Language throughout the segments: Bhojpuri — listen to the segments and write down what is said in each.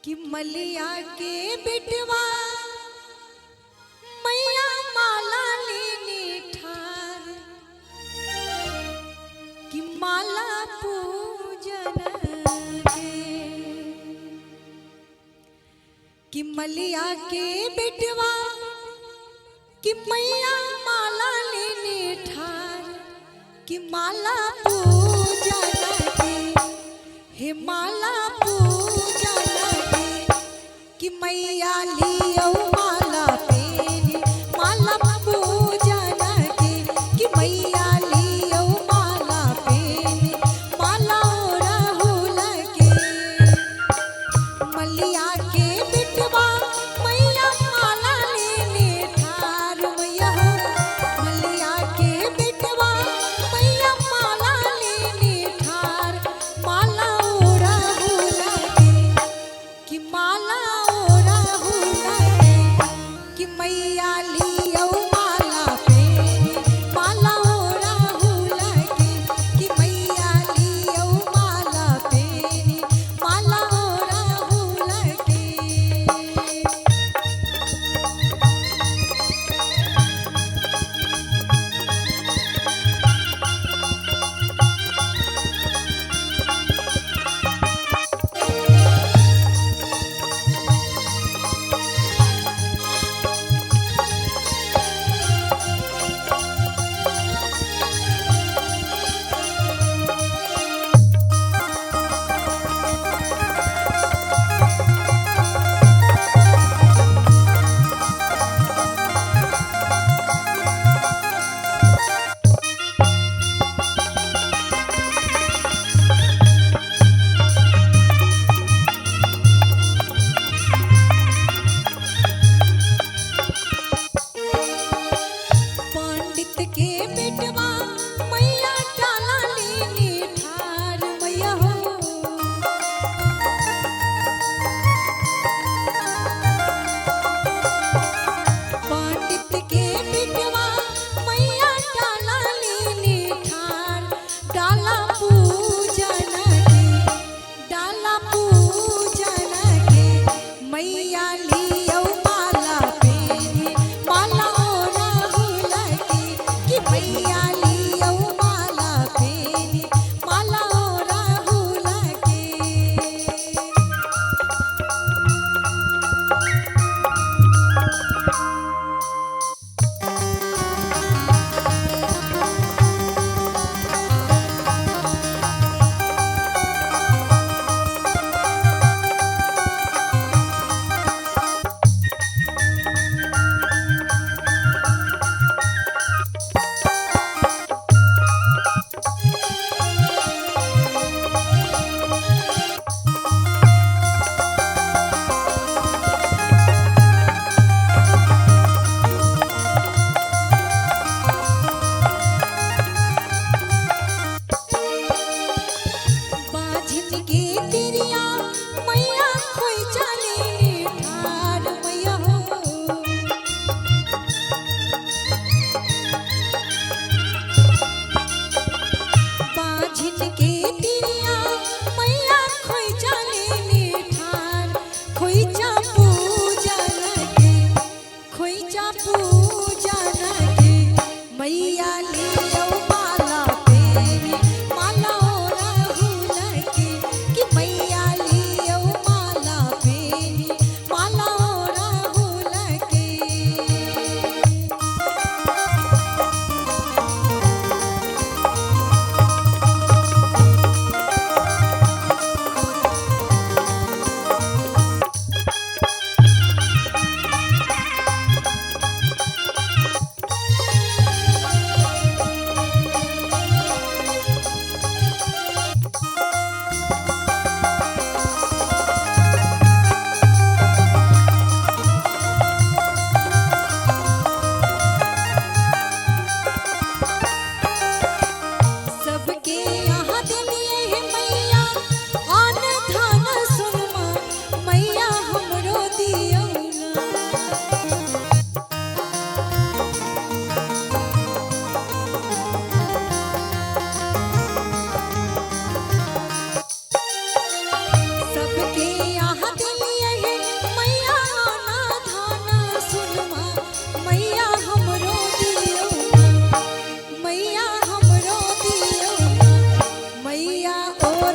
कि मलिया के बिटवा मैया माला लेनी ठार कि माला पूजन के कि मलिया के बिटवा कि मैया माला लेनी ठार कि माला पूजन के हे माला पूजन कि मैया लियो माला पेनी माला पूजन के कि मैया लियो माला पेनी माला राहुल के मलिया के बिटवा मैया माला लेने ठार मैया मलिया के बिटवा मैया माला लेने ठार माला राहुल के कि माला कि मैया लियो माला पेनी माला राहुल के कि मैया लियो माला पेनी माला राहुल के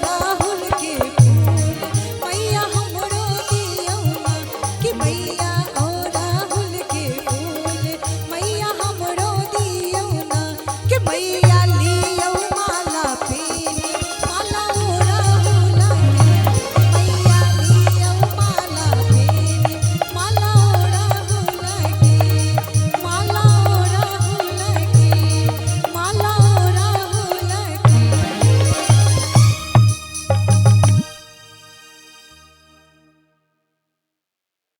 राहुल के फूल मैया हमरो दियो ना कि मैया ओ राहुल के फूल मैया हमरो दियो ना कि मैया